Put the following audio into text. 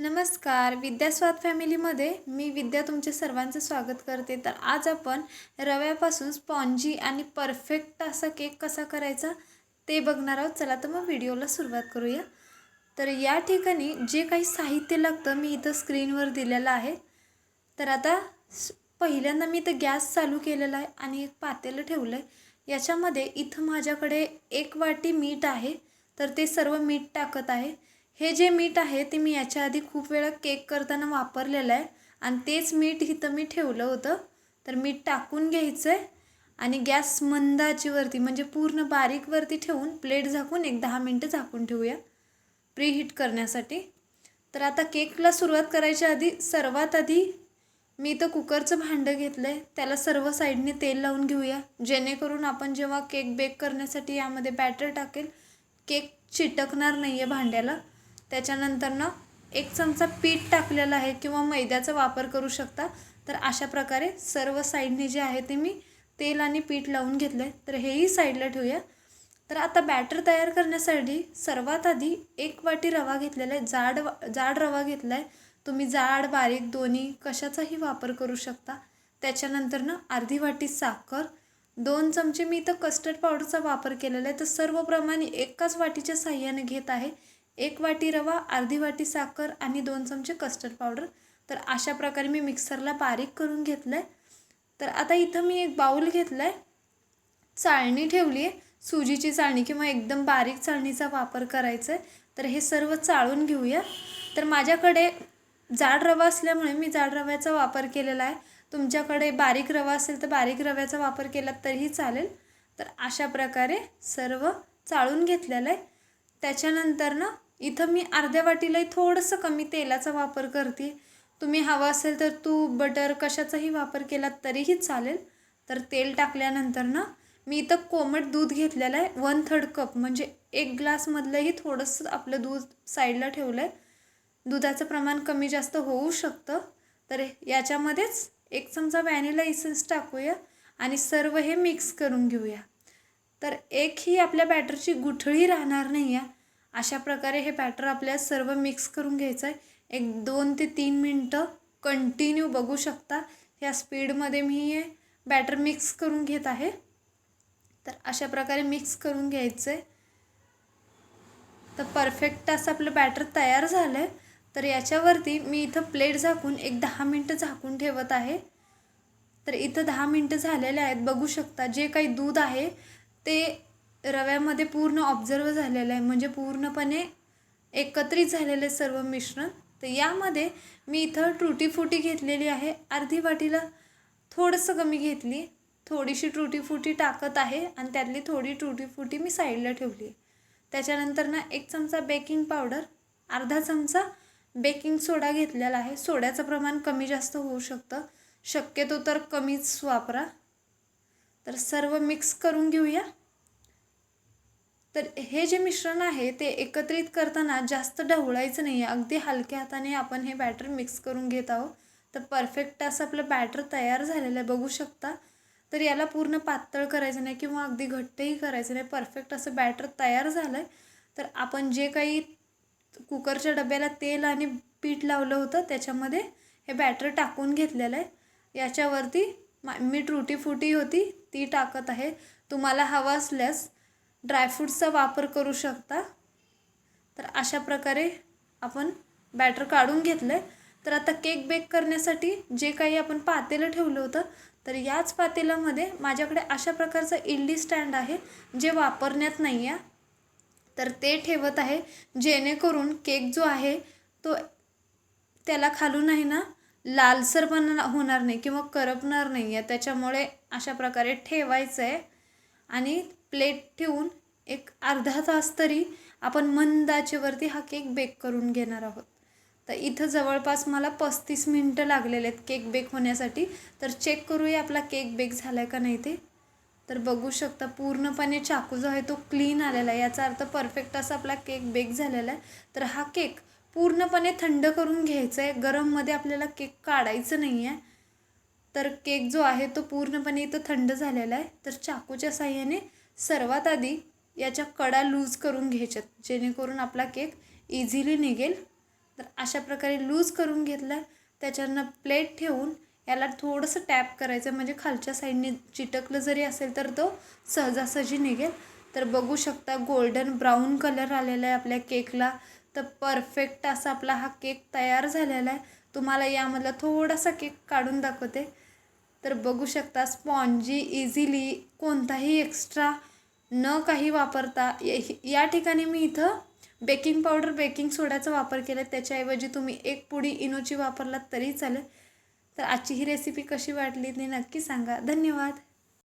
नमस्कार. विद्यास्वाद फॅमिलीमध्ये मी विद्या तुमचे सर्वांचं स्वागत करते. तर आज आपण रव्यापासून स्पॉन्जी आणि परफेक्ट असा केक कसा करायचा ते बघणार आहोत. चला तर मग व्हिडिओला सुरुवात करूया. तर या ठिकाणी जे काही साहित्य लागतं मी इथं स्क्रीनवर दिलेलं आहे. तर आता पहिल्यांदा मी इथं गॅस चालू केलेला आहे आणि एक पातेलं ठेवलं आहे. याच्यामध्ये इथं माझ्याकडे 1 वाटी मीठ आहे. तर ते सर्व मीठ टाकत आहे. हे जे मीठ आहे ते मी याच्या आधी खूप वेळा केक करताना वापरलेलं आहे आणि तेच मीठ इथं मी ठेवलं होतं. तर मीठ टाकून घ्यायचं आहे आणि गॅस मंद आचेवरती म्हणजे पूर्ण बारीकवरती ठेवून प्लेट झाकून एक 10 मिनटं झाकून ठेवूया प्रीहीट करण्यासाठी. तर आता केकला सुरुवात करायच्या आधी सर्वात आधी मी इथं कुकरचं भांडं घेतलं आहे. त्याला सर्व साईडने तेल लावून घेऊया जेणेकरून आपण जेव्हा केक बेक करण्यासाठी यामध्ये बॅटर टाकेल केक चिटकणार नाही आहे भांड्याला. त्याच्यानंतर ना 1 चमचा पीठ टाकलेलं आहे किंवा मैद्याचा वापर करू शकता. तर अशा प्रकारे सर्व साईडने जे आहे ते मी तेल आणि पीठ लावून घेतलं आहे. तर हेही साईडला ठेवूया. तर आता बॅटर तयार करण्यासाठी सर्वात आधी 1 वाटी रवा घेतलेला आहे. जाड रवा घेतला आहे. तुम्ही जाड बारीक दोन्ही कशाचाही वापर करू शकता. त्याच्यानंतर ना अर्धी वाटी साखर, 2 चमचे मी इथं कस्टर्ड पावडरचा वापर केलेला आहे. तर सर्व प्रमाणे एकाच वाटीच्या साह्याने घेत आहे. 1 वाटी रवा, अर्धी वाटी साखर आणि 2 चमचे कस्टर्ड पावडर. तर अशा प्रकारे मी मिक्सरला बारीक करून घेतलं आहे. तर आता इथं मी एक बाउल घेतला आहे. चाळणी ठेवली आहे. सुजीची चाळणी किंवा एकदम बारीक चाळणीचा वापर करायचा आहे. तर हे सर्व चाळून घेऊया. तर माझ्याकडे जाड रवा असल्यामुळे मी जाड रव्याचा वापर केलेला आहे. तुमच्याकडे बारीक रवा असेल तर बारीक रव्याचा वापर केला तरीही चालेल. तर अशा प्रकारे सर्व चाळून घेतलेलं आहे. त्याच्यानंतर ना इथं मी अर्ध्या वाटीलाही थोडंसं कमी तेलाचा वापर करते. तुम्ही हवं असेल तर तूप बटर कशाचाही वापर केला तरीही चालेल. तर तेल टाकल्यानंतर ना मी इथं कोमट दूध घेतलेलं आहे 1/3 कप म्हणजे 1 ग्लासमधलंही थोडंसं आपलं दूध साईडला ठेवलं आहे. दुधाचं प्रमाण कमी जास्त होऊ शकतं. तर याच्यामध्येच 1 चमचा व्हॅनिला इसेन्स टाकूया आणि सर्व हे मिक्स करून घेऊया. तर एकही आपल्या बॅटरची गुठळी राहणार नाही आहे. अशा प्रकारे हे बॅटर आपल्याला सर्व मिक्स करून घ्यायचं आहे. एक 2 ते 3 मिनटं कंटिन्यू बघू शकता. ह्या स्पीडमध्ये मी हे बॅटर मिक्स करून घेत आहे. तर अशा प्रकारे मिक्स करून घ्यायचं आहे. तर परफेक्ट असं आपलं बॅटर तयार झालं आहे. तर याच्यावरती मी इथं प्लेट झाकून एक 10 मिनटं झाकून ठेवत आहे. तर इथं 10 मिनटं झालेले आहेत. बघू शकता जे काही दूध आहे ते रव्यामध्ये पूर्ण ऑब्झर्व झालेलं आहे म्हणजे पूर्णपणे एकत्रित झालेले सर्व मिश्रण. तर यामध्ये मी इथं टूटी फ्रुटी घेतलेली आहे. अर्धी वाटीला थोडंसं कमी घेतली. थोडीशी टूटी फ्रुटी टाकत आहे आणि त्यातली थोडी टूटी फ्रुटी मी साईडला ठेवली आहे. त्याच्यानंतर ना 1 चमचा बेकिंग पावडर, अर्धा चमचा बेकिंग सोडा घेतलेला आहे. सोड्याचं प्रमाण कमी जास्त होऊ शकतं. शक्यतो तर कमीच वापरा. तर सर्व मिक्स करून घेऊया. तर हे जे मिश्रण आहे ते एकत्रित करताना जास्त ढवळायचं नाही आहे. अगदी हलक्या हाताने आपण हे बॅटर मिक्स करून घेत आहोत. तर परफेक्ट असं आपलं बॅटर तयार झालेलं आहे बघू शकता. तर याला पूर्ण पातळ करायचं नाही किंवा अगदी घट्टही करायचं नाही. परफेक्ट असं बॅटर तयार झालं आहे. तर आपण जे काही कुकरच्या डब्याला तेल आणि पीठ लावलं होतं त्याच्यामध्ये हे बॅटर टाकून घेतलेलं आहे. याच्यावरती मी टूटी फ्रुटी होती ती टाकत आहे. तुम्हाला हवं असल्यास ड्रायफ्रूट्सचा वापर करू शकता. तर अशा प्रकारे आपण बॅटर काढून घेतलं आहे. तर आता केक बेक करण्यासाठी जे काही आपण पातेलं ठेवलं होतं तर याच पातेल्यामध्ये माझ्याकडे अशा प्रकारचं इडली स्टँड आहे जे वापरण्यात नाही आहे. तर ते ठेवत आहे जेणेकरून केक जो आहे तो त्याला खालून आहे ना लालसरपणा होणार नाही किंवा करपणार नाही आहे. त्याच्यामुळे अशा प्रकारे ठेवायचं आहे आणि प्लेट ठेवून एक अर्धा तास तरी आपण मंद आचेवरती हा केक बेक करून घेणार आहोत. तर इथं जवळपास मला 35 मिनटं लागलेले आहेत केक बेक होण्यासाठी. तर चेक करूया आपला केक बेक झाला आहे का नाही ते. तर बघू शकता पूर्णपणे चाकू जो आहे तो क्लीन आलेला आहे. याचा अर्थ परफेक्ट असा आपला केक बेक झालेला आहे. तर हा केक पूर्णपणे थंड करून घ्यायचा आहे. गरममध्ये आपल्याला केक काढायचं नाही आहे. तर केक जो आहे तो पूर्णपणे इथं थंड झालेला आहे. तर चाकूच्या साहाय्याने सर्वात आधी याच्या कडा लूज करून घ्यायच्यात जेणेकरून आपला केक इझिली निघेल. तर अशा प्रकारे लूज करून घेतला. त्याच्यानं प्लेट ठेवून याला थोडंसं टॅप करायचं, म्हणजे खालच्या साईडने चिटकलं जरी असेल तर तो सहजासहजी निघेल. तर बघू शकता गोल्डन ब्राऊन कलर आलेला आहे आपल्या केकला. तर परफेक्ट असा आपला हा केक तयार झालेला आहे. तुम्हाला यामधला थोडासा केक काढून दाखवते. तर बघू शकता स्पॉन्जी, इझिली, कोणताही एक्स्ट्रा न काही वापरता या ठिकाणी मी इथं बेकिंग पावडर, बेकिंग सोड्याचा वापर केला. त्याच्याऐवजी तुम्ही एक पुडी इनोची वापरलात तरी चालेल. तर आजची ही रेसिपी कशी वाटली ते नक्की सांगा. धन्यवाद.